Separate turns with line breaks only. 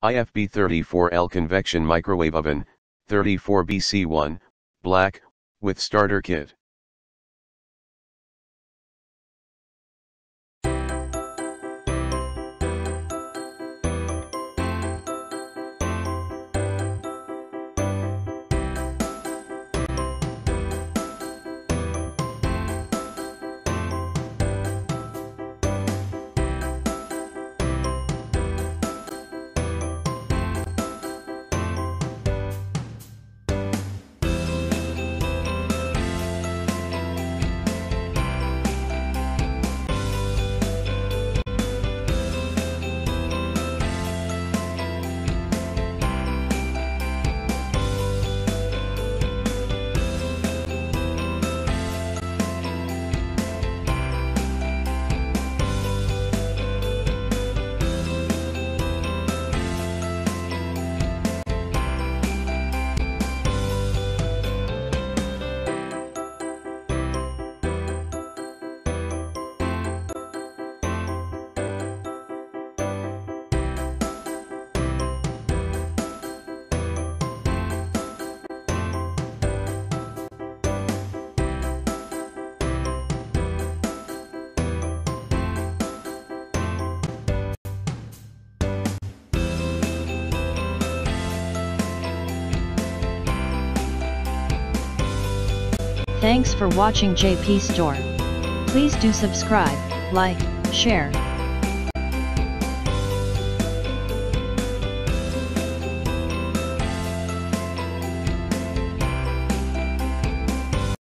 IFB 34L Convection Microwave Oven, 34BC1, Black, with Starter Kit.
Thanks for watching JP Store. Please do subscribe, like, share,